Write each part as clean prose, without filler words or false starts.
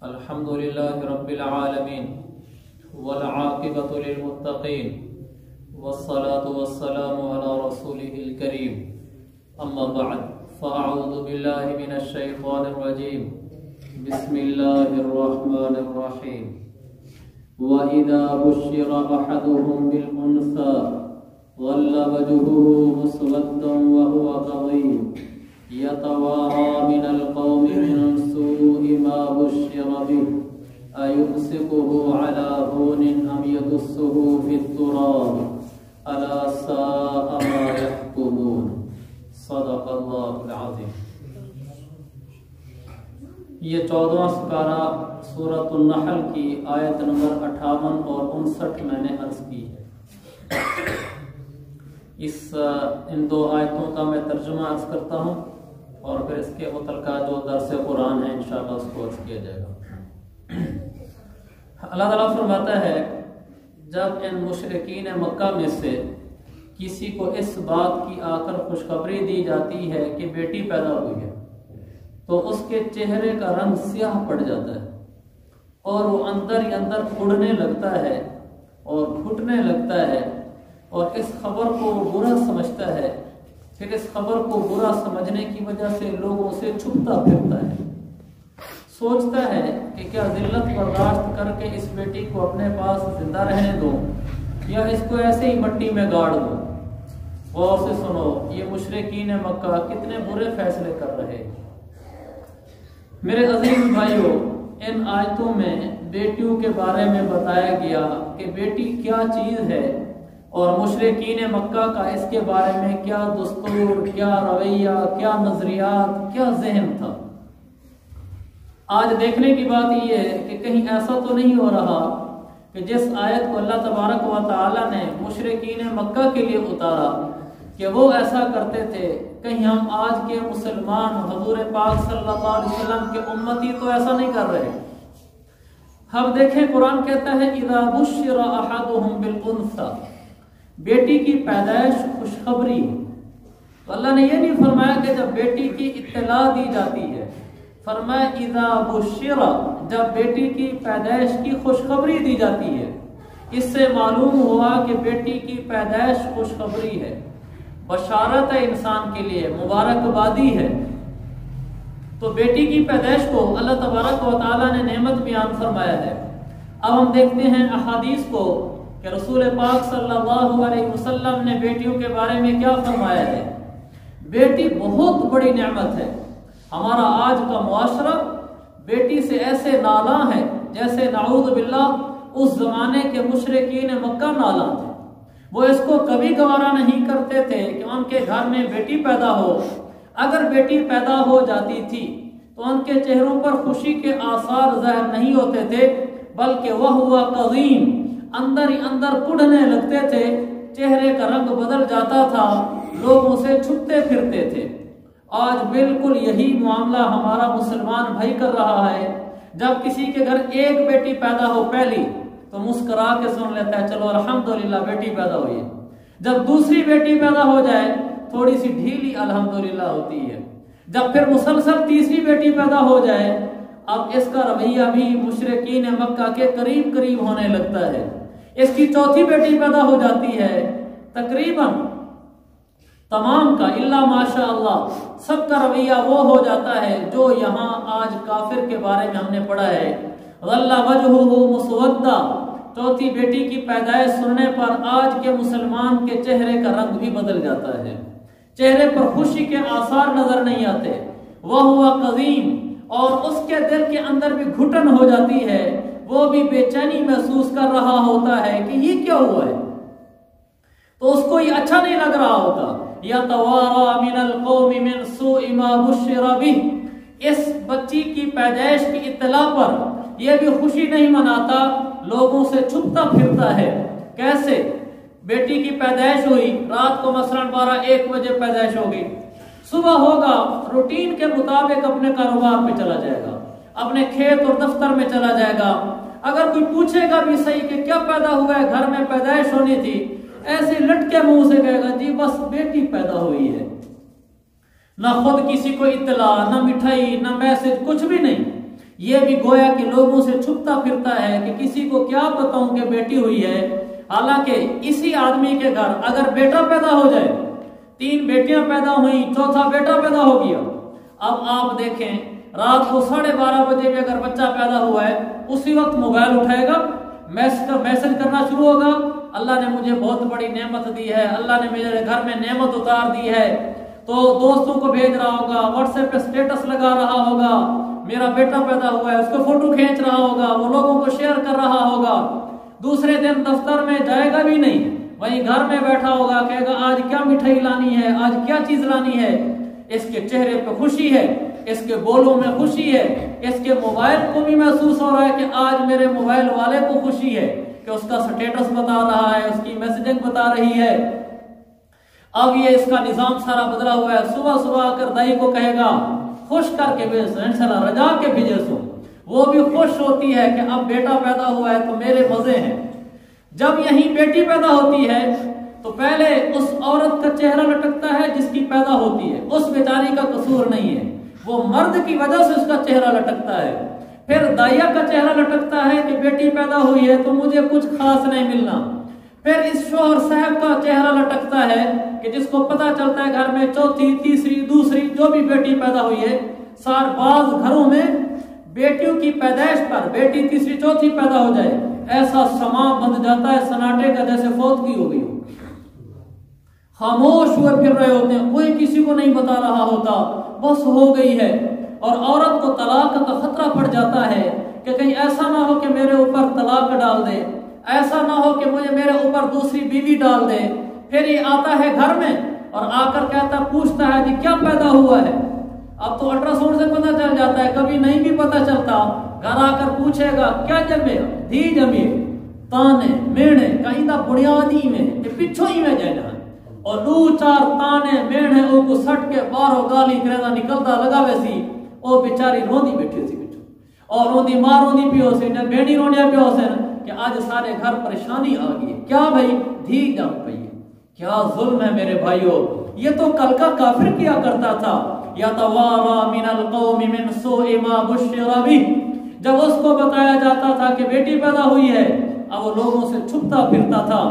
الحمد لله رب العالمين والعاقبة للمتقين والصلاة والسلام على رسوله الكريم أما بعد فأعوذ بالله من الشيطان الرجيم بسم الله الرحمن الرحيم وإذا بشر أحدهم بالأنثى ظل وجهه مسودا وهو كظيم يتوارى من القوم من سوء ما بشر به أيمسكه على هون أم يدسه في التراب ألا ساء ما يحكمون صدق الله العظيم۔ یہ 14واں سپارہ سورۃ النحل کی آیت نمبر 58 اور 59 میں نے عرض کی ہے۔ ان دو آیتوں کا میں ترجمہ عرض کرتا ہوں اور پھر اس کے متعلقہ جو درس قرآن ہے انشاءاللہ اس کو عرض کیا جائے گا۔ اللہ تعالیٰ فرماتا ہے جب ان مشرکین مکہ میں سے کسی کو اس بات کی آ کر خوشخبری دی جاتی ہے کہ بیٹی پیدا ہوئی ہے تو اس کے چہرے کا رنگ سیاہ پڑ جاتا ہے اور وہ اندر ہی اندر اڑنے لگتا ہے اور گھٹنے لگتا ہے اور اس خبر کو وہ برا سمجھتا ہے، پھر اس خبر کو برا سمجھنے کی وجہ سے لوگوں سے چھپتا پھرتا ہے، سوچتا ہے کہ کیا ذلت برداشت کر کے اس بیٹی کو اپنے پاس زندہ رہنے دو یا اس کو ایسے ہی مٹی میں گاڑ دو۔ غور سے سنو، یہ مشرکین مکہ کتنے برے فیصلے کر رہے۔ میرے عزیز بھائیوں، ان آیتوں میں بیٹیوں کے بارے میں بتایا گیا کہ بیٹی کیا چیز ہے اور مشرکین مکہ کا اس کے بارے میں کیا دستور، کیا رویہ، کیا نظریات، کیا ذہن تھا۔ آج دیکھنے کی بات یہ ہے کہ کہیں ایسا تو نہیں ہو رہا کہ جس آیت کو اللہ تبارک و تعالی نے مشرکین مکہ کے لیے اتارا کہ وہ ایسا کرتے تھے، کہیں ہم آج کے مسلمان حضور پاک صلی اللہ علیہ وسلم کے امتی تو ایسا نہیں کر رہے۔ ہم دیکھیں قرآن کہتا ہے اذا بشر احدهم بالانثى، بیٹی کی پیدائش خوشخبری۔ تو اللہ نے یہ نہیں فرمایا کہ جب بیٹی کی اطلاع دی جاتی ہے، فرمایا اذا بشر، جب بیٹی کی پیدائش کی خوشخبری دی جاتی ہے۔ اس سے معلوم ہوا کہ بیٹی کی پیدائش خوشخبری ہے، بشارت ہے انسان کے لیے، مبارکبادی ہے۔ تو بیٹی کی پیدائش کو اللہ تبارک و تعالیٰ نے نعمت بیان فرمایا ہے۔ اب ہم دیکھتے ہیں احادیث کو کہ رسول پاک صلی اللہ علیہ وسلم نے بیٹیوں کے بارے میں کیا فرمایا ہے۔ بیٹی بہت بڑی نعمت ہے۔ ہمارا آج کا معاشرہ بیٹی سے ایسے نالاں ہے جیسے نعوذ باللہ اس زمانے کے مشرکین مکہ نالاں تھے۔ وہ اس کو کبھی گوارا نہیں کرتے تھے کہ ان کے گھر میں بیٹی پیدا ہو۔ اگر بیٹی پیدا ہو جاتی تھی تو ان کے چہروں پر خوشی کے آثار ظاہر نہیں ہوتے تھے، بلکہ وہ ہوا قظیم، اندر ہی اندر کڑھنے لگتے تھے، چہرے کا رنگ بدل جاتا تھا، لوگوں سے چھپتے پھرتے تھے۔ آج بالکل یہی معاملہ ہمارا مسلمان بھائی کر رہا ہے۔ جب کسی کے گھر ایک بیٹی پیدا ہو پہلی تو مسکرا کے سن لیتا ہے چلو الحمدللہ بیٹی پیدا ہوئی ہے۔ جب دوسری بیٹی پیدا ہو جائے تھوڑی سی ڈھیلی الحمدللہ ہوتی ہے۔ جب پھر مسلسل تیسری بیٹی پیدا ہو جائے اب اس کا رویہ بھی مشرکین مکہ کے قریب قریب ہونے لگتا ہے۔ اس کی چوتھی بیٹی پیدا ہو جاتی ہے، تقریباً تمام کا الا ماشاء اللہ سب کا رویہ وہ ہو جاتا ہے جو یہاں آج کافر کے بارے میں ہم نے پڑھا ہے، ظل وجہہ مسودا۔ چوتھی بیٹی کی پیدائش سننے پر آج کے مسلمان کے چہرے کا رنگ بھی بدل جاتا ہے، چہرے پر خوشی کے آثار نظر نہیں آتے، وہ ہوا قظیم، اور اس کے دل کے اندر بھی گھٹن ہو جاتی ہے، وہ بھی بے چینی محسوس کر رہا ہوتا ہے کہ یہ کیا ہوا ہے، تو اس کو یہ اچھا نہیں لگ رہا ہوتا۔ یتوارا من القوم من سوء ما بشر به، اس بچی کی پیدائش کی اطلاع پر یہ بھی خوشی نہیں مناتا، لوگوں سے چھپتا پھرتا ہے۔ کیسے؟ بیٹی کی پیدائش ہوئی، رات کو مثلاً 12-1 بجے پیدائش ہوگی، صبح ہوگا روٹین کے مطابق اپنے کاروبار پہ چلا جائے گا، اپنے کھیت اور دفتر میں چلا جائے گا۔ اگر کوئی پوچھے گا بھی صحیح کہ کیا پیدا ہوا ہے، گھر میں پیدائش ہونی تھی، ایسے لٹ کے منہ سے کہے گا جی بس بیٹی پیدا ہوئی ہے۔ نہ خود کسی کو اطلاع، نہ مٹھائی، نہ میسج، کچھ بھی نہیں۔ یہ بھی گویا کہ لوگوں سے چھپتا پھرتا ہے کہ کسی کو کیا بتاؤں کہ بیٹی ہوئی ہے، حالانکہ اسی آدمی کے گھر اگر بیٹا پیدا ہو جائے، 3 بیٹیاں پیدا ہوئیں، 4تھا بیٹا پیدا ہو گیا، اب آپ دیکھیں رات کو 12:30 بجے بھی اگر بچہ پیدا ہوا ہے، اسی وقت موبائل اٹھائے گا، میسج کرنا شروع ہوگا، اللہ نے مجھے بہت بڑی نعمت دی ہے، اللہ نے میرے گھر میں نعمت اتار دی ہے، تو دوستوں کو بھیج رہا ہوگا، واٹس ایپ پہ اسٹیٹس لگا رہا ہوگا، میرا بیٹا پیدا ہوا ہے، اس کو فوٹو کھینچ رہا ہوگا، وہ لوگوں کو شیئر کر رہا ہوگا، دوسرے دن دفتر میں جائے گا بھی نہیں، وہیں گھر میں بیٹھا ہوگا، کہے گا آج کیا مٹھائی لانی ہے، آج کیا چیز لانی ہے، اس کے چہرے پہ خوشی ہے، اس کے بولوں میں خوشی ہے، اس کے موبائل کو بھی محسوس ہو رہا ہے کہ آج میرے موبائل والے کو خوشی ہے کہ اس کا سٹیٹس بتا رہا ہے، اس کی میسجنگ بتا رہی ہے۔ اب یہ اس کا نظام سارا بدلا ہوا ہے، صبح صبح آ کر دائی کو کہے گا خوش کر کے بھیج، انشاءاللہ رجا کے بھیجے سو، وہ بھی خوش ہوتی ہے کہ اب بیٹا پیدا ہوا ہے تو میرے مزے ہیں۔ جب یہیں بیٹی پیدا ہوتی ہے تو پہلے اس عورت کا چہرہ لٹکتا ہے جس کی پیدا ہوتی ہے، اس بیچاری کا قصور نہیں ہے، وہ مرد کی وجہ سے اس کا چہرہ لٹکتا ہے۔ پھر دائیا کا چہرہ لٹکتا ہے کہ بیٹی پیدا ہوئی ہے تو مجھے کچھ خاص نہیں ملنا۔ پھر اس شوہر صاحب کا چہرہ لٹکتا ہے کہ جس کو پتا چلتا ہے گھر میں 4تھی، 3ری، 2ری جو بھی بیٹی پیدا ہوئی ہے، بعض گھروں میں بیٹیوں کی پیدائش پر بیٹی 3ری، 4تھی پیدا ہو جائے، ایسا سما بند جاتا ہے سناٹے کا جیسے فوتگی ہو گئی ہو، خاموش ہوئے پھر رہے ہوتے ہیں، کوئی کسی کو نہیں بتا رہا ہوتا، بس ہو گئی ہے، اور عورت کو طلاق کا خطرہ پڑ جاتا ہے کہ کہیں ایسا نہ ہو کہ میرے اوپر طلاق ڈال دے، ایسا نہ ہو کہ مجھے میرے اوپر دوسری بیوی ڈال دے۔ پھر یہ آتا ہے گھر میں اور آ کر کہتا پوچھتا ہے جی کیا پیدا ہوا ہے، اب تو الٹراساؤنڈ سے پتہ چل جاتا ہے، کبھی نہیں بھی پتہ چلتا، گھر آ کر پوچھے گا کیا جمے، دھی جمے، تانے میڑے کہیں دا بنیادی میں پچھو ہی میں جائے جائے، اور 2-4 تانے میڑے او کو سٹ کے باہروں گالی کریدا نکلتا لگا ویسی، او بیچاری روندی بیٹھی سی پچھو، اور روندی ماں روندی پیو سے نے بیٹی روندیا پیو سے کہ آج سارے گھر پریشانی آ گئی، کیا بھائی دھی جم پئی، کیا ظلم ہے میرے بھائیو، یہ تو کل کا کافر کیا کرتا تھا، یتوارا من القوم من سوء ما بشر بہ، جب اس کو بتایا جاتا تھا کہ بیٹی پیدا ہوئی ہے اب وہ لوگوں سے چھپتا پھرتا تھا،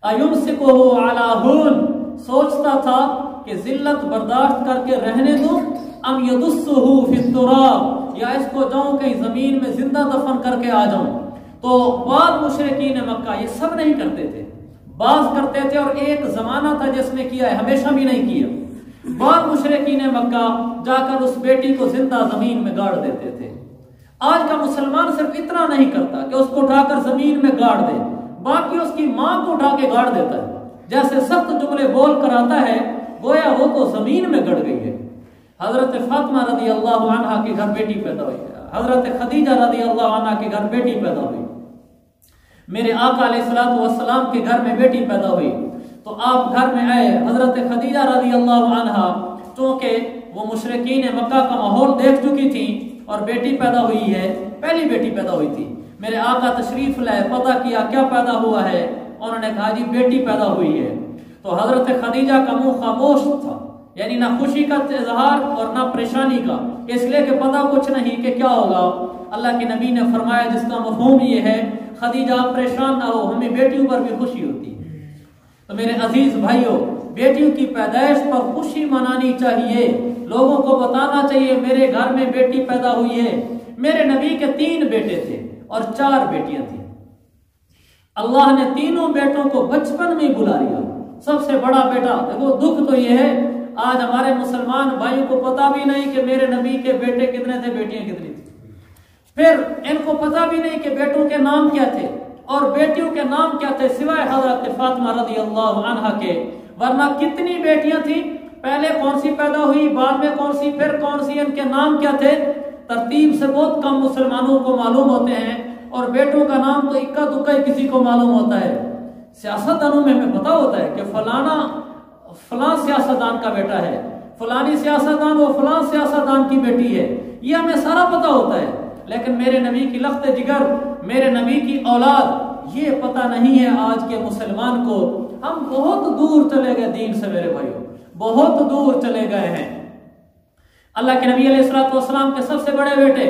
ایمسکہ علی ہون، سوچتا تھا کہ ذلت برداشت کر کے رہنے دوں، ام یدسہ فی التراب، یا اس کو جاؤں کہیں زمین میں زندہ دفن کر کے آ جاؤں۔ تو بعض مشرکین مکہ یہ سب نہیں کرتے تھے، بعض کرتے تھے، اور ایک زمانہ تھا جس نے کیا ہے، ہمیشہ بھی نہیں کیا۔ بعض مشرکین مکہ جا کر اس بیٹی کو زندہ زمین میں گاڑ دیتے تھے۔ آج کا مسلمان صرف اتنا نہیں کرتا کہ اس کو اٹھا کر زمین میں گاڑ دے، باقی اس کی ماں کو اٹھا کے گاڑ دیتا ہے، جیسے سخت جملے بول کر آتا ہے گویا وہ تو زمین میں گڑ گئی ہے۔ حضرت فاطمہ رضی اللہ عنہا کے گھر بیٹی پیدا ہوئی ہے، حضرت خدیجہ رضی اللہ عنہا کے گھر بیٹی پیدا ہوئی، میرے آقا علیہ الصلوۃ والسلام کے گھر میں بیٹی پیدا ہوئی، تو آپ گھر میں آئے، حضرت خدیجہ رضی اللہ عنہا چونکہ وہ مشرکین مکہ کا ماحول دیکھ چکی تھی اور بیٹی پیدا ہوئی ہے، پہلی بیٹی پیدا ہوئی تھی، میرے آقا تشریف لائے، پتہ کیا کیا پیدا ہوا ہے، انہوں نے کہا جی بیٹی پیدا ہوئی ہے، تو حضرت خدیجہ کا منہ خاموش تھا، یعنی نہ خوشی کا اظہار اور نہ پریشانی کا، اس لیے کہ پتہ کچھ نہیں کہ کیا ہوگا۔ اللہ کے نبی نے فرمایا جس کا مفہوم یہ ہے خدیجہ پریشان نہ ہو، ہمیں بیٹیوں پر بھی خوشی ہوتی ہے۔ تو میرے عزیز بھائیوں، بیٹیوں کی پیدائش پر خوشی منانی چاہیے، لوگوں کو بتانا چاہیے میرے گھر میں بیٹی پیدا ہوئی ہے۔ میرے نبی کے 3 بیٹے تھے اور 4 بیٹیاں تھیں، اللہ نے تینوں بیٹوں کو بچپن میں بلا لیا۔ سب سے بڑا بیٹا، دیکھو دکھ تو یہ ہے آج ہمارے مسلمان بھائیوں کو پتہ بھی نہیں کہ میرے نبی کے بیٹے کتنے تھے، بیٹیاں کتنی تھیں، پھر ان کو پتہ بھی نہیں کہ بیٹوں کے نام کیا تھے اور بیٹیوں کے نام کیا تھے سوائے حضرت فاطمہ رضی اللہ عنہا کے، ورنہ کتنی بیٹیاں تھیں، پہلے کون سی پیدا ہوئی، بعد میں کون سی، پھر کون سی، ان کے نام کیا تھے، ترتیب سے بہت کم مسلمانوں کو معلوم ہوتے ہیں، اور بیٹوں کا نام تو اکا دکا ہی کسی کو معلوم ہوتا ہے۔ سیاستدانوں میں ہمیں پتا ہوتا ہے کہ فلاں سیاستدان کا بیٹا ہے، فلانی سیاستدان وہ فلاں سیاستدان کی بیٹی ہے، یہ ہمیں سارا پتا ہوتا ہے، لیکن میرے نبی کی لخت جگر، میرے نبی کی اولاد، یہ پتہ نہیں ہے آج کے مسلمان کو۔ ہم بہت دور چلے گئے دین سے میرے بھائیوں، بہت دور چلے گئے ہیں۔ اللہ کے نبی علیہ الصلوۃ والسلام کے سب سے بڑے بیٹے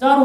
4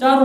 4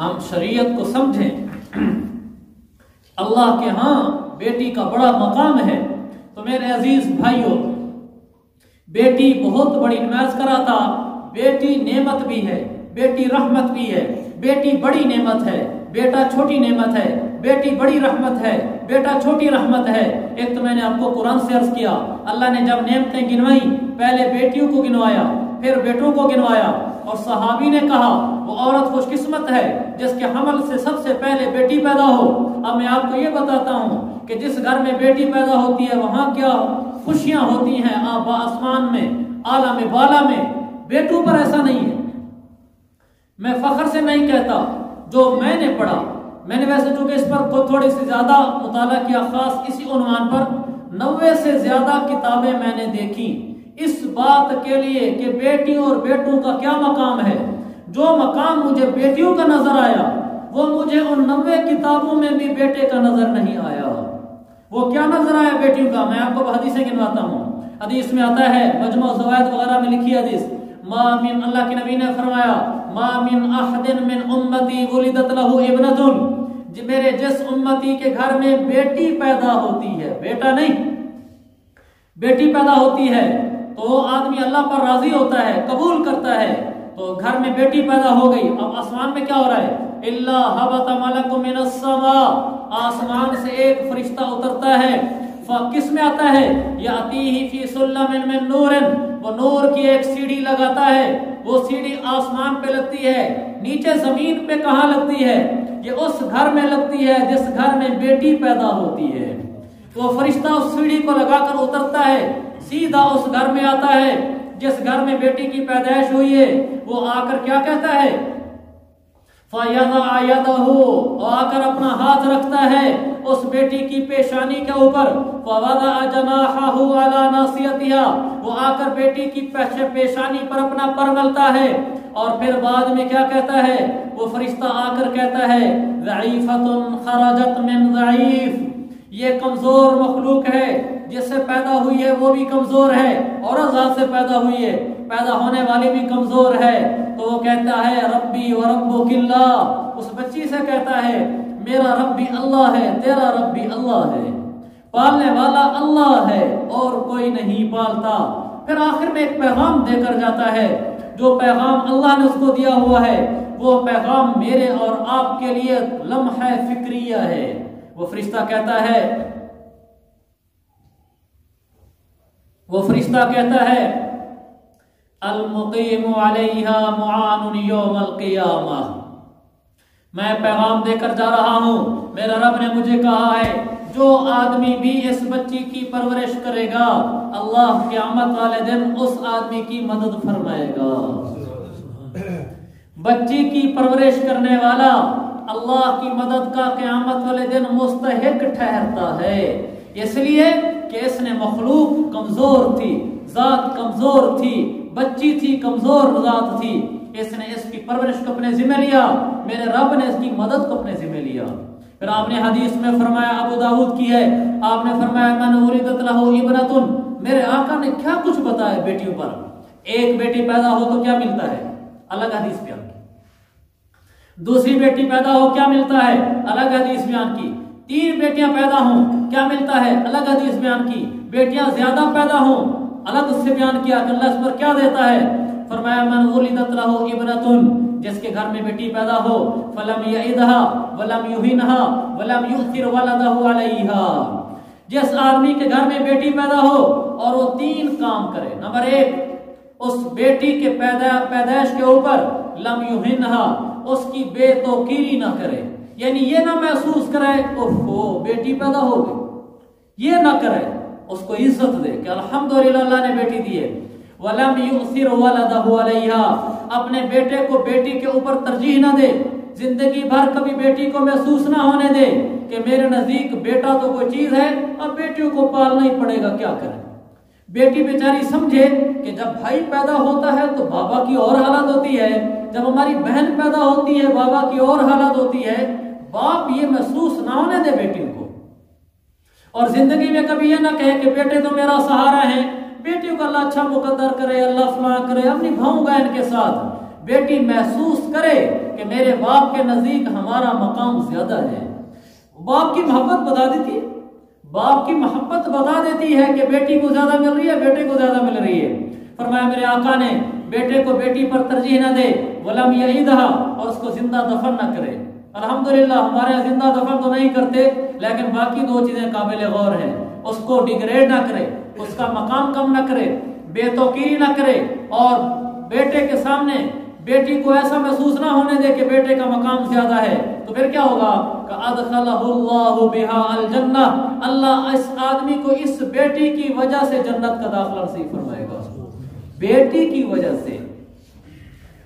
ہم شریعت کو سمجھیں. اللہ کے ہاں بیٹی کا بڑا مقام ہے. تو میرے عزیز بھائیوں، بیٹی بہت بڑی، نماز کرا تھا، بیٹی نعمت بھی ہے، بیٹی رحمت بھی ہے. بیٹی بڑی نعمت ہے، بیٹا چھوٹی نعمت ہے. بیٹی بڑی رحمت ہے، بیٹا چھوٹی رحمت ہے. ایک تو میں نے آپ کو قرآن سے عرض کیا، اللہ نے جب نعمتیں گنوائی پہلے بیٹیوں کو گنوایا، پھر بیٹوں کو گنوایا. اور صحابی نے کہا وہ عورت خوش قسمت ہے جس کے حمل سے سب سے پہلے بیٹی پیدا ہو. اب میں آپ کو یہ بتاتا ہوں کہ جس گھر میں بیٹی پیدا ہوتی ہے وہاں کیا خوشیاں ہوتی ہیں آسمان میں، عالم بالا میں. بیٹوں پر ایسا نہیں ہے. میں فخر سے نہیں کہتا، جو میں نے پڑھا، میں نے ویسے چونکہ اس پر تھوڑی سی زیادہ مطالعہ کیا، خاص اسی عنوان پر 90 سے زیادہ کتابیں میں نے دیکھی اس بات کے لیے کہ بیٹیوں اور بیٹوں کا کیا مقام ہے. جو مقام مجھے بیٹیوں کا نظر آیا وہ مجھے ان 90 کتابوں میں بھی بیٹے کا نظر نہیں آیا. وہ کیا نظر آیا بیٹیوں کا؟ میں آپ کو حدیثیں گنواتا ہوں. حدیث میں آتا ہے، مجموع الزوائد وغیرہ میں لکھی حدیث، ما من، اللہ کے نبی نے فرمایا، ما من احد من امتی ولدت له ابنۃ، میرے جس امتی کے گھر میں بیٹی پیدا ہوتی ہے، بیٹا نہیں، بیٹی پیدا ہوتی ہے تو وہ آدمی اللہ پر راضی ہوتا ہے، قبول کرتا ہے. تو گھر میں بیٹی پیدا ہو گئی. اب آسمان میں کیا ہو رہا ہے؟ الا هبط ملک من السماء، آسمان سے ایک فرشتہ اترتا ہے. کس میں آتا ہے؟ یاتیہ فی سلم من نور، وہ نور کی ایک سیڑھی لگاتا ہے. وہ سیڑھی آسمان پہ لگتی ہے، نیچے زمین پہ کہاں لگتی ہے؟ یہ اس گھر میں لگتی ہے جس گھر میں بیٹی پیدا ہوتی ہے. وہ فرشتہ اس سیڑھی کو لگا کر اترتا ہے، سیدھا اس گھر میں آتا ہے جس گھر میں بیٹی کی پیدائش ہوئی ہے. وہ آ کر کیا کہتا ہے؟ فَيَضَعَ يَدَهُ، آ کر اپنا ہاتھ رکھتا ہے اس بیٹی کی پیشانی کے اوپر. فَوَضَعَ جَنَاحَهُ عَلَى نَاصِيَتِهَا، وہ آ کر بیٹی کی پیشانی پر اپنا پر ملتا ہے. اور پھر بعد میں کیا کہتا ہے؟ وہ فرشتہ آ کر کہتا ہے، ضعیفۃ خرجت من ضعیف، یہ کمزور مخلوق ہے، جس سے پیدا ہوئی ہے وہ بھی کمزور ہے، عورت ذات سے پیدا ہوئی ہے، پیدا ہونے والی بھی کمزور ہے. تو وہ کہتا ہے ربی و ربک اللہ، اس بچی سے کہتا ہے میرا رب بھی اللہ ہے، تیرا رب بھی اللہ ہے، پالنے والا اللہ ہے اور کوئی نہیں پالتا. پھر آخر میں ایک پیغام دے کر جاتا ہے، جو پیغام اللہ نے اس کو دیا ہوا ہے وہ پیغام میرے اور آپ کے لیے لمحہ فکریہ ہے. وہ فرشتہ کہتا ہے، وہ فرشتہ کہتا ہے المقیم علیہا معان یوم القیامہ، میں پیغام دے کر جا رہا ہوں، میرا رب نے مجھے کہا ہے جو آدمی بھی اس بچی کی پرورش کرے گا اللہ قیامت والے دن اس آدمی کی مدد فرمائے گا. بچی کی پرورش کرنے والا اللہ کی مدد کا قیامت والے دن مستحق ٹھہرتا ہے. اس لیے کہ اس نے مخلوق کمزور تھی، ذات کمزور تھی، بچی تھی کمزور ذات تھی، اس نے اس کی پرورش کو اپنے ذمہ لیا، میرے رب نے اس کی مدد کو اپنے ذمہ لیا. پھر آپ نے حدیث میں فرمایا، ابو داؤد کی ہے، آپ نے فرمایا من ولدت له ابنۃ، میرے آقا نے کیا کچھ بتایا بیٹیوں پر. ایک بیٹی پیدا ہو تو کیا ملتا ہے؟ الگ حدیث بیان کی. دوسری بیٹی پیدا ہو کیا ملتا ہے؟ الگ حدیث بیان کی. 3 بیٹیاں پیدا ہوں کیا ملتا ہے؟ الگ حدیث بیان کی. بیٹیاں زیادہ پیدا ہوں الگ اس سے بیان کیا کہ اللہ اس پر کیا دیتا ہے. فرمایا من ولدت له ابنۃ، جس کے گھر میں بیٹی پیدا ہو، فلم یعدها ولم یهنها ولم یؤثر ولده علیہا، جس آدمی کے گھر میں بیٹی پیدا ہو اور وہ 3 کام کرے. نمبر 1، اس بیٹی کے پیدائش کے اوپر لم یهنها، اس کی بے توقیری نہ کرے، یعنی یہ نہ محسوس کرے اوہو بیٹی پیدا ہو گئی، یہ نہ کرے، اس کو عزت دے کہ الحمدللہ اللہ نے بیٹی دی ہے. وَلَمْ يُؤْثِرْ وَلَدَهُ عَلَيْهَا، اپنے بیٹے کو بیٹی کے اوپر ترجیح نہ دے، زندگی بھر کبھی بیٹی کو محسوس نہ ہونے دے کہ میرے نزدیک بیٹا تو کوئی چیز ہے، اب بیٹیوں کو پالنا ہی پڑے گا، کیا کریں. بیٹی بیچاری سمجھے کہ جب بھائی پیدا ہوتا ہے تو بابا کی اور حالت ہوتی ہے، جب ہماری بہن پیدا ہوتی ہے بابا کی اور حالت ہوتی ہے. باپ یہ محسوس نہ ہونے دے بیٹیوں کو، اور زندگی میں کبھی یہ نہ کہے کہ بیٹے تو میرا سہارا ہے. بیٹیوں کو اللہ اچھا مقدر کرے، اللہ فلاں کرے، اپنی بھاؤں بہن کے ساتھ بیٹی محسوس کرے کہ میرے باپ کے نزدیک ہمارا مقام زیادہ ہے. باپ کی محبت بتا دیتی ہے، باپ کی محبت بتا دیتی ہے کہ بیٹی کو زیادہ مل رہی ہے، بیٹے کو زیادہ مل رہی ہے. فرمایا میرے آقا نے بیٹے کو بیٹی پر ترجیح نہ دے، ولم یعیدھا، اور اس کو زندہ دفن نہ کرے. الحمدللہ ہمارے یہاں زندہ دفن تو نہیں کرتے، لیکن باقی دو چیزیں قابل غور ہیں. اس کو ڈیگریڈ نہ کرے، اس کا مقام کم نہ کرے، بے توقیری نہ کرے، اور بیٹے کے سامنے بیٹی کو ایسا محسوس نہ ہونے دے کہ بیٹے کا مقام زیادہ ہے. تو پھر کیا ہوگا کہ ادخلہ اللہ بہا الجنہ، اللہ اس آدمی کو اس بیٹی کی وجہ سے جنت کا داخلہ نصیب فرمائے گا، بیٹی کی وجہ سے.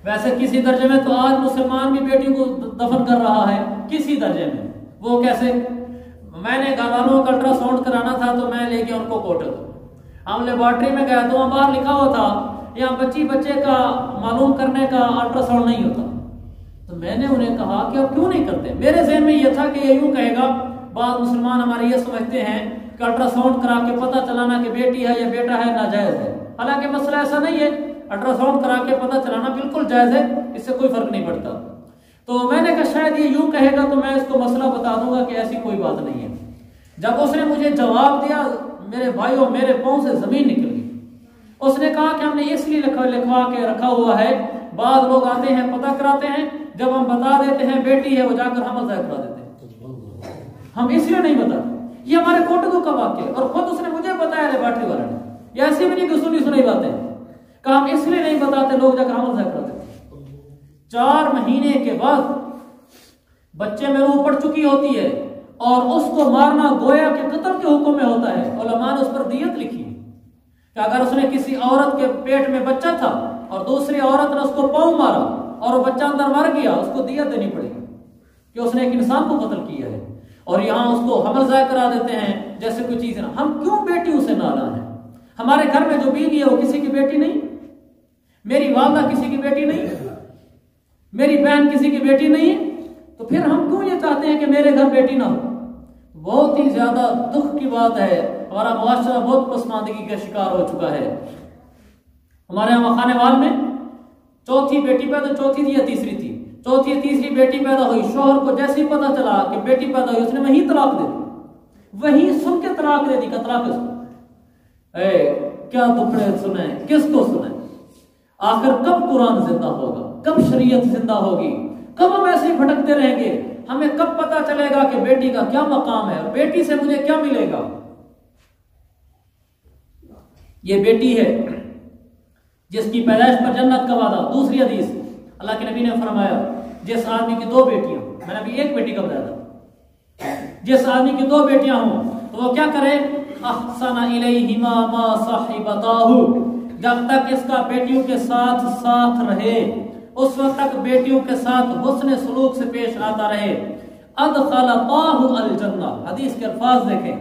ویسے کسی درجے میں تو آج مسلمان بھی بیٹی کو دفن کر رہا ہے، کسی درجے میں. وہ کیسے؟ میں نے گھر والوں کا الٹرا ساؤنڈ کرانا تھا تو میں لے گیا ان کو کوٹل. ہم لیبارٹری میں گیا تو وہاں باہر لکھا ہوا تھا یہاں بچے کا معلوم کرنے کا الٹرا ساؤنڈ نہیں ہوتا. تو میں نے انہیں کہا کہ آپ کیوں نہیں کرتے؟ میرے ذہن میں یہ تھا کہ یہ یوں کہے گا، بعض مسلمان ہمارے یہ سمجھتے ہیں کہ الٹرا ساؤنڈ کرا کے پتہ چلانا کہ بیٹی ہے یا بیٹا ہے ناجائز ہے. حالانکہ مسئلہ ایسا نہیں ہے، الٹرا ساؤنڈ کرا کے پتہ چلانا بالکل جائز ہے، اس سے کوئی فرق نہیں پڑتا. تو میں نے کہا شاید یہ یوں کہے گا تو میں اس کو مسئلہ بتا دوں گا کہ ایسی کوئی بات نہیں ہے. جب اس نے مجھے جواب دیا میرے بھائیوں میرے پاؤں سے زمین نکل گئی. اس نے کہا کہ ہم نے اس لیے لکھوا کے رکھا ہوا ہے، بعض لوگ آتے ہیں پتہ کراتے ہیں، جب ہم بتا دیتے ہیں بیٹی ہے وہ جا کر حمل ضائع کرا دیتے ہیں. ہم اس لیے نہیں بتاتے. یہ ہمارے کوٹکو کا واقعہ ہے اور خود اس نے مجھے بتایا لیبارٹری والے نے. یہ ایسی بھی نہیں کہ سنی باتیں کہ ہم اس لیے نہیں بتاتے، لوگ جا کر حمل ضائع کرا دیتے ہیں. 4 مہینے کے بعد بچے میں روح پڑ چکی ہوتی ہے اور اس کو مارنا گویا کہ قتل کے حکم میں ہوتا ہے. علماء نے اس پر دیت لکھی کہ اگر اس نے کسی عورت کے پیٹ میں بچہ تھا اور دوسری عورت نے اس کو پاؤں مارا اور وہ بچہ اندر مر گیا، اس کو دیت دینی پڑے گی کہ اس نے ایک انسان کو قتل کیا ہے. اور یہاں اس کو حمل ضائع کرا دیتے ہیں جیسے کوئی چیز نہ. ہم کیوں بیٹیوں سے ناراض ہیں؟ ہمارے گھر میں جو بیوی ہے وہ کسی کی بیٹی نہیں، میری والدہ کسی کی بیٹی نہیں، میری بہن کسی کی بیٹی نہیں ہے. تو پھر ہم کیوں یہ چاہتے ہیں کہ میرے گھر بیٹی نہ ہو؟ بہت ہی زیادہ دکھ کی بات ہے. ہمارا معاشرہ بہت پسماندگی کا شکار ہو چکا ہے. ہمارے یہاں خانے وال میں چوتھی بیٹی پیدا، چوتھی تھی یا تیسری تھی، چوتھی یا تیسری بیٹی پیدا ہوئی. شوہر کو جیسے ہی پتا چلا کہ بیٹی پیدا ہوئی اس نے وہیں طلاق دے دی، وہیں سن کے طلاق دے دی. کہ طلاق کس کو؟ کیا دکھڑے سنیں، کس کو سنیں؟ آخر کب قرآن زندہ ہوگا؟ کب شریعت زندہ ہوگی؟ کب ہم ایسے ہی بھٹکتے رہیں گے؟ ہمیں کب پتا چلے گا کہ بیٹی کا کیا مقام ہے اور بیٹی سے مجھے کیا ملے گا؟ یہ بیٹی ہے جس کی پیدائش پر جنت کا وعدہ. دوسری حدیث اللہ کے نبی نے فرمایا جس آدمی کی 2 بیٹیاں، میں نے ابھی 1 بیٹی کا بتایا تھا، جس آدمی کی 2 بیٹیاں ہوں تو وہ کیا کرے؟ احسن الیہما ما صاحبتاہ، جب تک اس کا بیٹیوں کے ساتھ رہے اس وقت تک بیٹیوں کے ساتھ حسن سلوک سے پیش آتا رہے. ادخلتاہ الجنہ. حدیث کے الفاظ دیکھیں،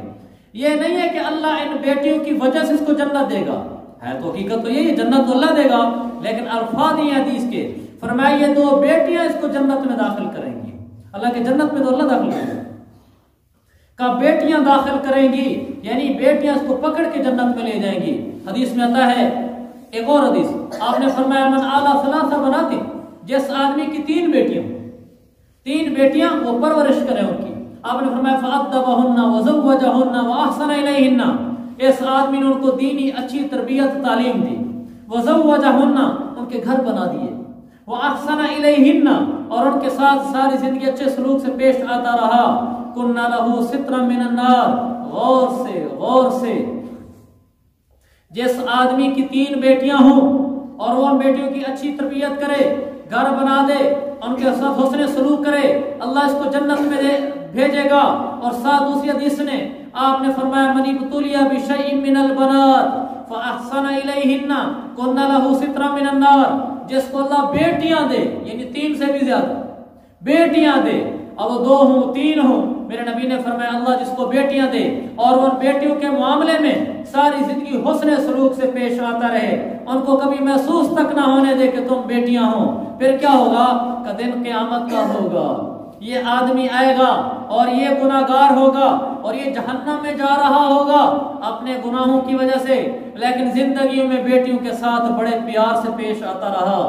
یہ نہیں ہے کہ اللہ ان بیٹیوں کی وجہ سے اس کو جنت دے گا، ہے تو حقیقت تو یہی جنت تو اللہ دے گا، لیکن الفاظ یہ حدیث کے فرمایا یہ 2 بیٹیاں اس کو جنت میں داخل کریں گی. اللہ کے جنت میں تو اللہ داخل کریں گے، کہ بیٹیاں داخل کریں گی، یعنی بیٹیاں اس کو پکڑ کے جنت میں لے جائیں گی. حدیث میں آتا ہے ایک اور حدیث، آپ نے فرمایا من آلا ثلاثہ بناتی، جس آدمی کی 3 بیٹیاں وہ پرورش کریں ان کی. آپ نے فرمایا فأدبہن وزوجہن وأحسن الیہن، اس آدمی نے ان کو دینی اچھی تربیت تعلیم دی، وزوجہن ان کے گھر بنا دیے، وأحسن الیہن اور ان کے ساتھ ساری زندگی اچھے سلوک سے پیش آتا رہا. کنا لہ سترا من النار. غور سے جس آدمی کی 3 بیٹیاں ہوں اور وہ ان بیٹیوں کی اچھی تربیت کرے، گھر بنا دے، ان کے ساتھ حسن سلوک کرے، اللہ اس کو جنت میں بھیجے گا. اور ساتھ دوسری حدیث نے آپ نے فرمایا من ابتلی بشیء من البنات فاحسن الیہن کنا لہ سترا من النار. جس کو اللہ بیٹیاں دے، یعنی 3 سے بھی زیادہ بیٹیاں دے، اب وہ 2 ہوں 3 ہوں، میرے نبی نے فرمایا اللہ جس کو بیٹیاں دے اور ان بیٹیوں کے معاملے میں ساری زندگی حسن سلوک سے پیش آتا رہے، ان کو کبھی محسوس تک نہ ہونے دے کہ تم بیٹیاں ہوں، پھر کیا ہوگا کہ دن قیامت کا ہوگا. یہ آدمی آئے گا اور یہ گناہگار ہوگا اور یہ جہنم میں جا رہا ہوگا اپنے گناہوں کی وجہ سے، لیکن زندگیوں میں بیٹیوں کے ساتھ بڑے پیار سے پیش آتا رہا.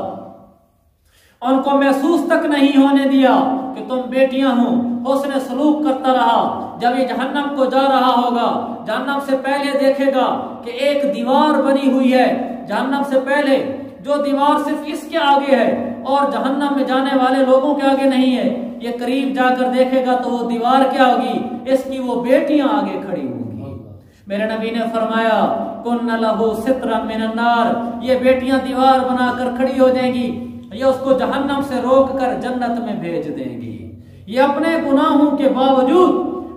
ان کو محسوس تک نہیں ہونے دیا کہ تم بیٹیاں ہوں، حسن سلوک کرتا رہا۔ جب یہ جہنم کو جا رہا ہوگا، جہنم سے پہلے دیکھے گا کہ ایک دیوار بنی ہوئی ہے، جہنم سے پہلے جو دیوار صرف اس کے آگے ہے اور جہنم میں جانے والے لوگوں کے آگے نہیں ہے۔ یہ قریب جا کر دیکھے گا تو وہ دیوار کیا ہوگی؟ اس کی وہ بیٹیاں آگے کھڑی ہوں گی۔ میرے نبی نے فرمایا کن لہو سترا من النار، یہ بیٹیاں دیوار بنا کر کھڑی ہو جائیں گی، یہ اس کو جہنم سے روک کر جنت میں بھیج دیں گی۔ یہ اپنے گناہوں کے باوجود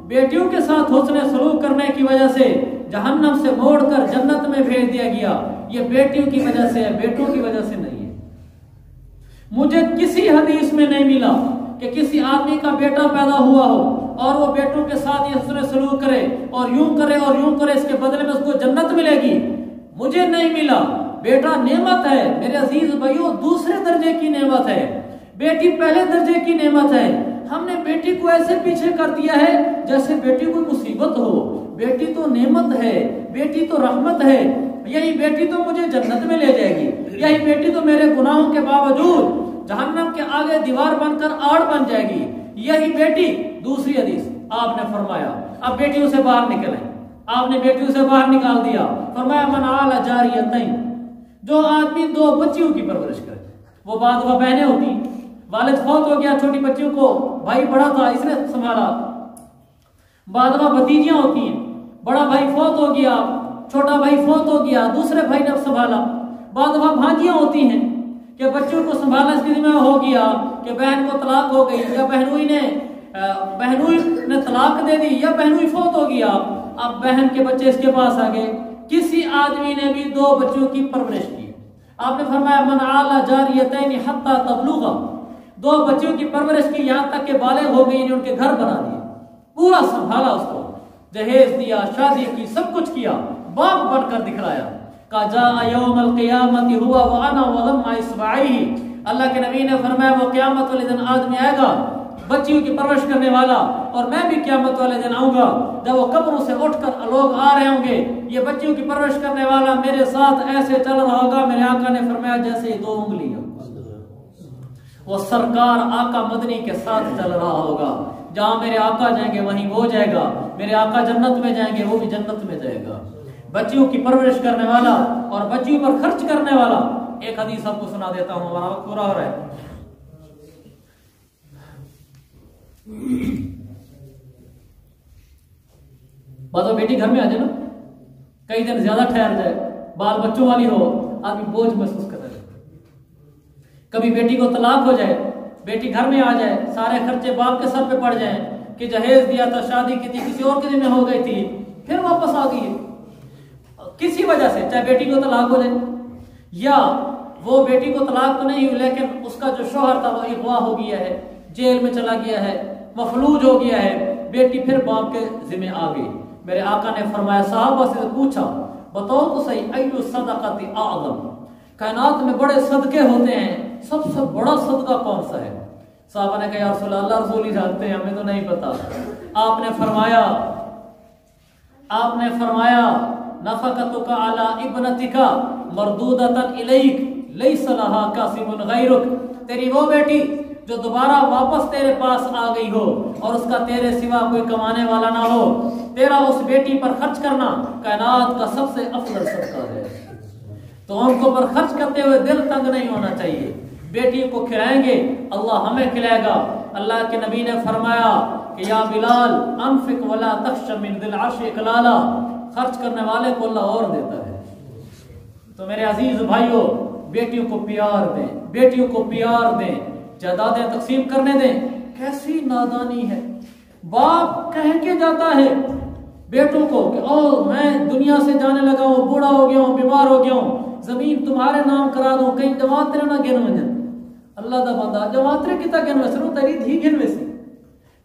بیٹیوں کے ساتھ حسن سلوک کرنے کی وجہ سے جہنم سے موڑ کر جنت میں بھیج دیا گیا۔ یہ بیٹیوں کی وجہ سے ہے، بیٹوں کی وجہ سے نہیں ہے۔ مجھے کسی حدیث میں نہیں ملا کہ کسی آدمی کا بیٹا پیدا ہوا ہو اور وہ بیٹوں کے ساتھ یہ حسن سلوک کرے اور یوں کرے اور یوں کرے، اس کے بدلے میں اس کو جنت ملے گی، مجھے نہیں ملا۔ بیٹا نعمت ہے میرے عزیز بھائیو، دوسرے درجے کی نعمت ہے، بیٹی پہلے درجے کی نعمت ہے۔ ہم نے بیٹی کو ایسے پیچھے کر دیا ہے جیسے بیٹی کوئی مصیبت ہو۔ بیٹی تو نعمت ہے، بیٹی تو رحمت ہے، یہی بیٹی تو مجھے جنت میں لے جائے گی، یہی بیٹی تو میرے گناہوں کے باوجود جہنم کے آگے دیوار بن کر آڑ بن جائے گی، یہی بیٹی۔ دوسری حدیث آپ نے فرمایا اب بیٹیوں سے باہر نکلیں، آپ نے بیٹیوں سے باہر نکال دیا، فرمایا من عال جاریتین، جو آدمی دو بچیوں کی پرورش کرے، وہ بعد وہ بہنیں ہوتی، والد فوت ہو گیا، چھوٹی بچیوں کو بھائی بڑا تھا اس نے سنبھالا، بعد میں بھتیجیاں ہوتی ہیں، بڑا بھائی فوت ہو گیا، چھوٹا بھائی فوت ہو گیا، دوسرے بھائی نے سنبھالا، بعد میں بھانجیاں ہوتی ہیں کہ بچوں کو سنبھالنا اس کی ذمہ ہو گیا کہ بہن کو طلاق ہو گئی یا بہنوئی نے طلاق دے دی یا بہنوئی فوت ہو گیا، اب بہن کے بچے اس کے پاس آ گئے۔ کسی آدمی نے بھی دو بچوں کی پرورش کی، آپ نے فرمایا من عال جاریتین حتی تبلغا، دو بچوں کی پرورش کی یہاں تک کہ بالغ ہو گئی، ان کے گھر بنا دیے، پورا سنبھالا، اس کو جہیز دیا، شادی کی، سب کچھ کیا، باپ بن کر دکھلایا۔ کا جاء یوم القیامت ہوا وانا وضم اصبعیہ، اللہ کے نبی نے فرمایا وہ قیامت والے دن آدمی آئے گا بچیوں کی پرورش کرنے والا، اور میں بھی قیامت والے دن آؤں گا جب وہ قبروں سے اٹھ کر لوگ آ رہے ہوں گے، یہ بچیوں کی پرورش کرنے والا میرے ساتھ ایسے چل رہا ہوگا، میرے آقا نے فرمایا جیسے دو انگلیاں، وہ سرکار آقا مدنی کے ساتھ چل رہا ہوگا، جہاں میرے آقا جائیں گے وہیں وہ جائے گا، میرے آقا جنت میں جائیں گے وہ بھی جنت میں جائے گا۔ بچیوں کی پرورش کرنے والا اور بچیوں پر خرچ کرنے والا، ایک حدیث آپ کو سنا دیتا ہوں، ہمارا وقت پورا ہو رہا ہے۔ بعض بیٹی گھر میں آ جائے نا، کئی دن زیادہ ٹھہر جائے، بال بچوں والی ہو، آدمی بوجھ محسوس کرتا ہے۔ کبھی بیٹی کو طلاق ہو جائے، بیٹی گھر میں آ جائے، سارے خرچے باپ کے سر پہ پڑ جائیں کہ جہیز دیا تھا، شادی کی تھی، کسی اور کے ذمہ ہو گئی تھی، پھر واپس آ گئی کسی وجہ سے، چاہے بیٹی کو طلاق ہو جائے یا وہ بیٹی کو طلاق تو نہیں ہوئی لیکن اس کا جو شوہر تھا وہ اغوا ہو گیا ہے، جیل میں چلا گیا ہے، مفلوج ہو گیا ہے، بیٹی پھر باپ کے ذمہ آ گئی۔ میرے آقا نے فرمایا صحابہ سے پوچھا بتاؤ تو صحیح ایو الصدقۃ اعظم، کائنات میں بڑے صدقے ہوتے ہیں، سب سے بڑا صدقہ کون سا ہے؟ صحابہ نے کہا یا رسول اللہ، رسول ہی جانتے ہیں، ہمیں تو نہیں پتا۔ آپ نے فرمایا نفقتک علی ابنتک مردودۃ الیک لیس لها کاسب غیرک، تیری وہ بیٹی جو دوبارہ واپس تیرے پاس آ گئی ہو اور اس کا تیرے سوا کوئی کمانے والا نہ ہو، تیرا اس بیٹی پر خرچ کرنا کائنات کا سب سے افضل صدقہ ہے۔ تو ان کو پر خرچ کرتے ہوئے دل تنگ نہیں ہونا چاہیے، بیٹی کو کھلائیں گے اللہ ہمیں کھلائے گا۔ اللہ کے نبی نے فرمایا کہ یا بلال انفق ولا تخش من ذی العرش اقلالا، خرچ کرنے والے کو اللہ اور دیتا ہے۔ تو میرے عزیز بھائیوں، بیٹیوں کو پیار دیں، بیٹیوں کو پیار دیں، جائیدادیں تقسیم کرنے دیں۔ کیسی نادانی ہے، باپ کہہ کے جاتا ہے بیٹوں کو کہ او میں دنیا سے جانے لگا ہوں، بوڑھا ہو گیا ہوں، بیمار ہو گیا ہوں، زمین تمہارے نام کرا دوں، کہیں جماعتیں نہ گن وجن۔ اللہ دا بندہ جماعتیں کتا گن ویسے تیری دھی گن ویسی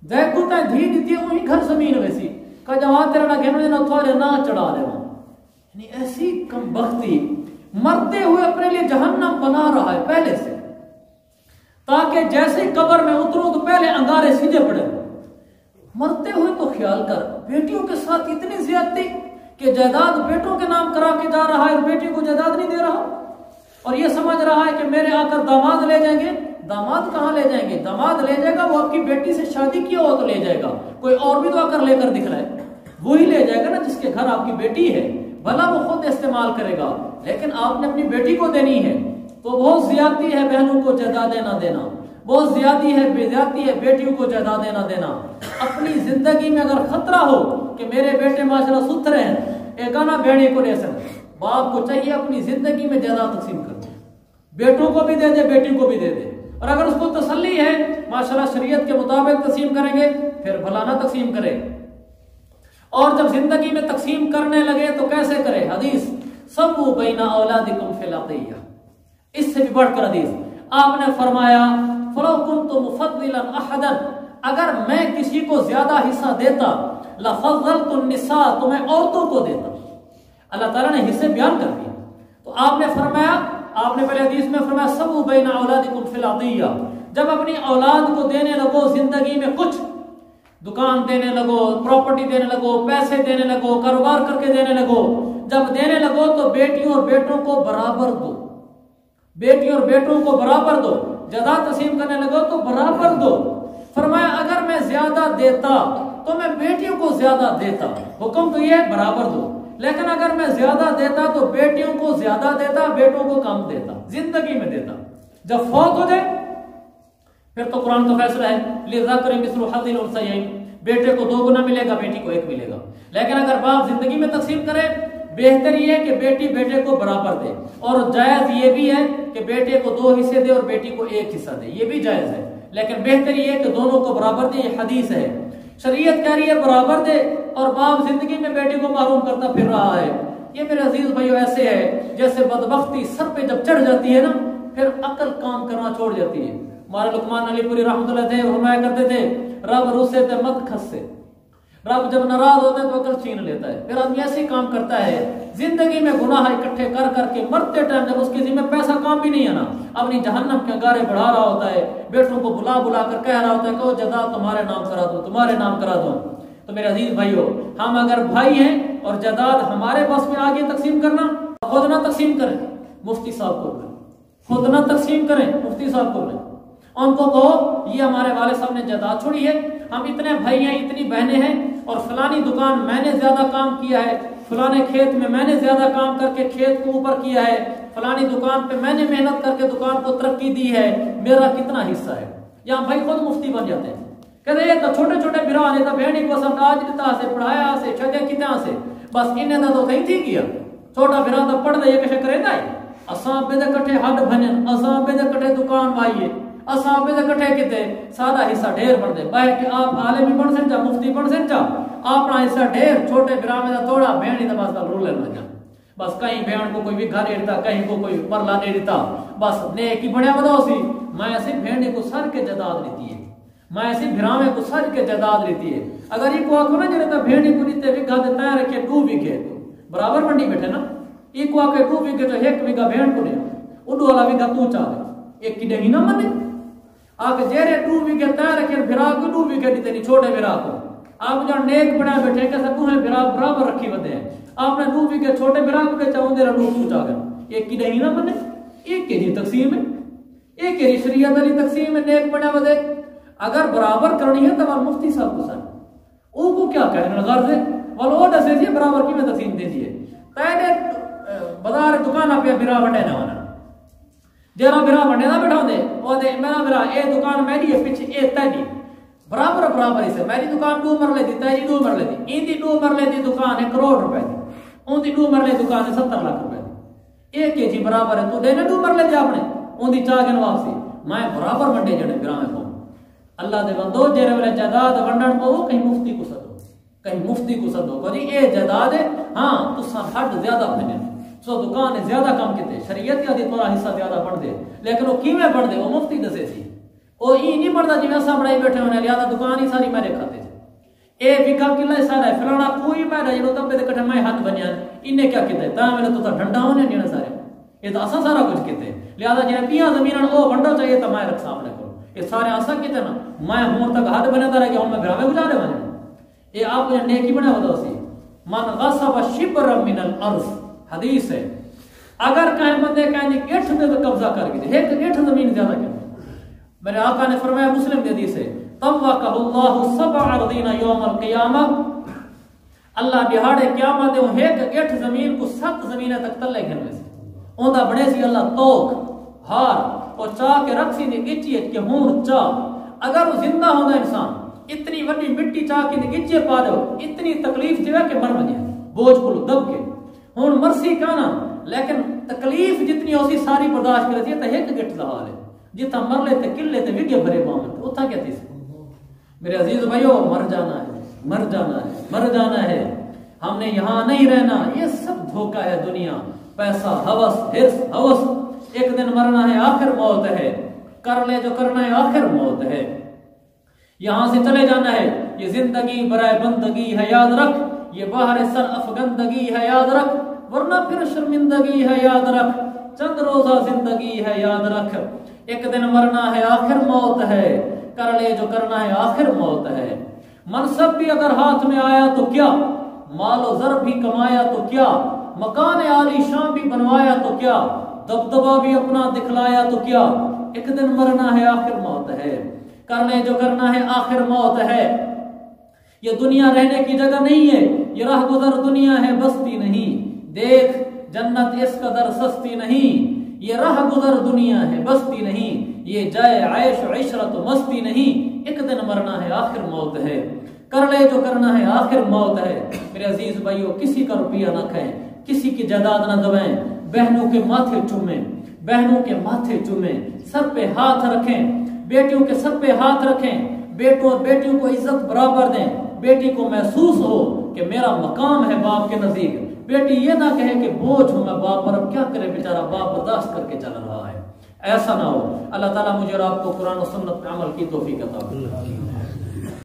دیکھو تے دھی دیتی ہے وہی گھر زمین ویسی کہ جماعتیں نہ گن وجن تھوڑے نہ چڑھا لے، یعنی ایسی کم بختی، مرتے ہوئے اپنے لیے جہنم بنا رہا ہے پہلے سے، تاکہ جیسے قبر میں اتروں تو پہلے انگارے سیدھے پڑے۔ مرتے ہوئے تو خیال کر، بیٹیوں کے ساتھ اتنی زیادتی کہ جائیداد بیٹوں کے نام کرا کے جا رہا ہے اور بیٹی کو جائیداد نہیں دے رہا، اور یہ سمجھ رہا ہے کہ میرے آ کر داماد لے جائیں گے۔ داماد کہاں لے جائیں گے؟ داماد لے جائے گا وہ آپ کی بیٹی سے شادی کیا ہو تو لے جائے گا، کوئی اور بھی تو آ کر لے کر دکھ رہا ہے، وہی لے جائے گا نا جس کے گھر آپ کی بیٹی ہے، بھلا وہ خود استعمال کرے گا، لیکن آپ نے اپنی بیٹی کو دینی ہے تو بہت زیادتی ہے بہنوں کو جائیدادیں نہ دینا، بہت زیادتی ہے بیٹیوں کو جائیدادیں نہ دینا۔ اپنی زندگی میں اگر خطرہ ہو کہ میرے بیٹے معاشرہ ستھرے ہیں، ایک آنا بیڑی کو لے سکتے، باپ کو چاہیے اپنی زندگی میں جائیداد تقسیم کر دے، بیٹوں کو بھی دے دے بیٹی کو بھی دے دے، اور اگر اس کو تسلی ہے ماشاءاللہ شریعت کے مطابق تقسیم کریں گے پھر بھلا نہ تقسیم کرے۔ اور جب زندگی میں تقسیم کرنے لگے تو کیسے کرے؟ حدیث سبو بین اولادکم فی العطیہ، اس سے بھی بڑھ کر حدیث آپ نے فرمایا فلو کنت مفضلا احدا، اگر میں کسی کو زیادہ حصہ دیتا لفضلت النساء، تو میں عورتوں کو دیتا۔ اللہ تعالیٰ نے حصے بیان کر دیے تو آپ نے فرمایا، آپ نے پہلے حدیث میں فرمایا سبو بین اولادکم فی العطیہ، جب اپنی اولاد کو دینے لگو زندگی میں کچھ، دکان دینے لگو، پراپرٹی دینے لگو، پیسے دینے لگو، کاروبار کر کے دینے لگو، جب دینے لگو تو بیٹیوں اور بیٹوں کو برابر دو، بیٹیوں اور بیٹوں کو برابر دو، جائیداد تقسیم کرنے لگو تو برابر دو۔ فرمایا اگر میں زیادہ دیتا تو میں بیٹیوں کو زیادہ دیتا، حکم تو یہ برابر دو، لیکن اگر میں زیادہ دیتا تو بیٹیوں کو زیادہ دیتا، بیٹوں کو کم دیتا، زندگی میں دیتا، جب فوت ہو جائے پھر تو قرآن کا فیصلہ ہے للذکر مثل حظ الانثیین، بیٹے کو 2 گنا ملے گا، بیٹی کو 1 ملے گا، لیکن اگر باپ زندگی میں تقسیم کرے بہتر یہ ہے کہ بیٹی بیٹے کو برابر دے، اور جائز یہ بھی ہے کہ بیٹے کو 2 حصے دے اور بیٹی کو 1 حصہ دے، یہ بھی جائز ہے، لیکن بہتر یہ ہے کہ دونوں کو برابر دے، یہ حدیث ہے، شریعت کہہ رہی ہے برابر دے، اور باپ زندگی میں بیٹی کو محروم کرتا پھر رہا ہے۔ یہ میرے عزیز بھائیو ایسے ہے جیسے بدبختی سر پہ جب چڑھ جاتی ہے نا پھر عقل کام کرنا چھوڑ جاتی ہے۔ ہمارے لقمان علی پوری رحمۃ اللہ تھے فرمایا کرتے تھے رب روسے تے مت کھسے، رب جب ناراض ہوتا ہے تو عقل چھین لیتا ہے، پھر آدمی ایسے ہی کام کرتا ہے، زندگی میں گناہ اکٹھے کر کر کے مرتے ٹائم جب اس کے ذمہ پیسہ کام بھی نہیں ہے نا، اپنی جہنم کے انگارے بڑھا رہا ہوتا ہے، بیٹوں کو بلا بلا کر کہہ رہا ہوتا ہے کہ جائیداد تمہارے نام کرا دو، تمہارے نام کرا دو۔ تو میرے عزیز بھائیو، ہم اگر بھائی ہیں اور جائیداد ہمارے بس میں آگے تقسیم کرنا، خود نہ تقسیم کریں، مفتی صاحب کو بولیں، خود نہ تقسیم کریں، مفتی صاحب کو بولیں، ان کو کہو یہ ہمارے والد صاحب نے جائیداد چھوڑی ہے، ہم اتنے بھائی ہیں، اتنی بہنیں ہیں، اور فلانی دکان میں نے زیادہ کام کیا ہے، فلانے کھیت میں نے زیادہ کام کر کے کھیت کو اوپر کیا ہے، فلانی دکان پہ میں نے محنت کر کے دکان کو ترقی دی ہے، میرا کتنا حصہ ہے۔ یہاں بھائی خود مفتی بن جاتے ہیں، کہتے ہیں تو چھوٹے چھوٹے برا نے تو بہنی کو سمجھا دیتا سے پڑھایا سے چھجے کتنا سے بس انہیں نہ تو کہیں تھی کیا، چھوٹا برا تو پڑھ دے یہ کیسے کرے گا، اساں پہ دے کٹھے ہڈ بھنن، اساں پہ دے کٹھے دکان بھائیے، اساں پہ دے کٹھے کتے سادہ حصہ ڈھیر بڑھ دے، باہر کہ آپ عالمی بن سن جا، مفتی بن سن جا، اپنا حصہ ڈھیر، چھوٹے برا میں تھوڑا، بہنی تو بس رولے نہ جا، بس کہیں بہن کو کوئی بھی گھر دیتا، کہیں کو کوئی مرلا نہیں دیتا، بس نیکی بڑھیا بدا سی، میں ایسی بہنی کو سر کے جائیداد لیتی ہے، میں ایسی بھرامے کو سر کے جائیداد لیتی ہے، اگر یہ کو آکھو نا جنہیں تو بہنی کو نیتے وگھا دیتا ہے رکھے 2 بیگھے برابر منڈی بیٹھے نا، یہ کو آکے 2 بیگھے تو 1 بیگھا بہن کو نہیں، اڈو والا بیگھا تو چاہے، ایک کی دہی نہ منے، آکے جیرے 2 بیگھے تیار رکھے بھرا کو 2 بیگھے دیتے نہیں چھوٹے بھرا کو، آپ جان نیک بنا بیٹھے کہ سب ہیں بھرا برابر رکھی بدے ہیں، آپ نے 2 بیگھے چھوٹے بھرا کو کے چاہوں دے رہا 2 چاہ گئے، ایک کی دہی نہ منے، ایک کے جی تقسیم ہے، ایک کے جی شریعت علی تقسیم ہے، نیک بنا بدے، اگر برابر کرنی ہے تو مفتی صاحب کو سر او کو کیا کہنے غرض ہے والو او دسے جی برابر کی میں تقسیم دے دیے پہلے بازار دکان پہ برا بنڈے نہ ہونا جرا برا بنڈے نہ بٹھا دے او دے میرا برا اے دکان میری ہے پیچھے اے تیری برابر برابر سے میری دکان 2 مرلے دی تیری 2 مرلے دی این دی 2 مرلے دی دکان ہے کروڑ روپے دی اون دی 2 مرلے دکان ہے 70 لاکھ روپے دی ایک کے جی برابر ہے تو دینے 2 مرلے دی آپ نے اون دی چاہ گن واپسی میں برابر منڈے جڑے برا میں اللہ دے بندو جیرے والے جائیداد ونڈن کو کہیں مفتی کو سدو کہیں مفتی کو سدو کو جی اے جائیداد ہے ہاں تساں ہڈ زیادہ بنے سو دکان زیادہ کم کیتے شریعت یا دی تھوڑا حصہ زیادہ بڑھ دے لیکن وہ کیویں بڑھ دے وہ مفتی دسے سی او ای نہیں بڑھدا جویں اساں بڑائی بیٹھے ہونے لہذا دکان ہی ساری میرے کھاتے اے بکا کلا سارا ہے فلانا کوئی میں جنوں تبے دے کٹھے میں ہاتھ بنیا انہیں کیا کیتے تا میں تو ڈنڈا ہونے نہیں سارے یہ تو اساں سارا کچھ کیتے لہذا جے پیاں زمیناں او ونڈو چاہیے تا میں رکھ سامنے کو یہ سارے آسا کیتے نا میں ہوں تک ہاتھ بنے دارا کہ ہوں میں بھراوے گزارے وانے یہ آپ نے نیکی بنے ہوتا سی من غصب شبر من الارض حدیث ہے اگر کہیں بندے کہیں گیٹھ میں تو قبضہ کر گئے ایک گیٹھ زمین زیادہ کیا میرے آقا نے فرمایا مسلم کی حدیث ہے طوقہ اللہ سبع ارضین یوم القیامہ اللہ بہاڑے قیامت ایک گٹھ زمین کو 7 زمینیں تک تلے گھن سے اوندا بنے سی اللہ توک ہار اور چاہ کے رکھ سی نے گچی کہ ہون چاہ اگر وہ زندہ ہونا انسان اتنی وڈی مٹی چاہ کے گچے پا دو اتنی تکلیف تھی کہ مر وجے بوجھ کو دب کے ہون مرسی کانا لیکن تکلیف جتنی ہوسی ساری برداشت کرتی ہے تو ایک گٹھ دا حال ہے جتا مر لے تے کل لے تے وڈے بھرے بامت اتھا کہتی سی میرے عزیز بھائیو مر جانا ہے مر جانا ہے مر جانا ہے ہم نے یہاں نہیں رہنا یہ سب دھوکہ ہے دنیا پیسہ ہوس ہرس ہوس ایک دن مرنا ہے آخر موت ہے کر لے جو کرنا ہے آخر موت ہے یہاں سے چلے جانا ہے یہ زندگی برائے بندگی ہے یاد رکھ یہ باہر سر افغندگی ہے یاد رکھ ورنہ پھر شرمندگی ہے یاد رکھ چند روزہ زندگی ہے یاد رکھ ایک دن مرنا ہے آخر موت ہے کر لے جو کرنا ہے آخر موت ہے منصب بھی اگر ہاتھ میں آیا تو کیا مال و زر بھی کمایا تو کیا مکان عالی شان بھی بنوایا تو کیا دبدبہ بھی اپنا دکھلایا تو کیا ایک دن مرنا ہے آخر موت ہے کر لے جو کرنا ہے آخر موت ہے یہ دنیا رہنے کی جگہ نہیں ہے یہ راہ گزر دنیا ہے بستی نہیں دیکھ جنت اس قدر سستی نہیں یہ راہ گزر دنیا ہے بستی نہیں یہ جائے عیش و عشرت و مستی نہیں ایک دن مرنا ہے آخر موت ہے کر لے جو کرنا ہے آخر موت ہے میرے عزیز بھائیو کسی کا روپیہ نہ کھائیں کسی کی جائیداد نہ دبائیں بہنوں کے ماتھے چومیں بہنوں کے ماتھے چومیں سر پہ ہاتھ رکھیں بیٹیوں کے سر پہ ہاتھ رکھیں بیٹوں اور بیٹیوں کو عزت برابر دیں بیٹی کو محسوس ہو کہ میرا مقام ہے باپ کے نزدیک بیٹی یہ نہ کہے کہ بوجھ ہوں میں باپ پر اب کیا کرے بیچارہ باپ برداشت کر کے چل رہا ہے ایسا نہ ہو اللہ تعالیٰ مجھے اور آپ کو قرآن و سنت پہ عمل کی توفیق عطا فرمائے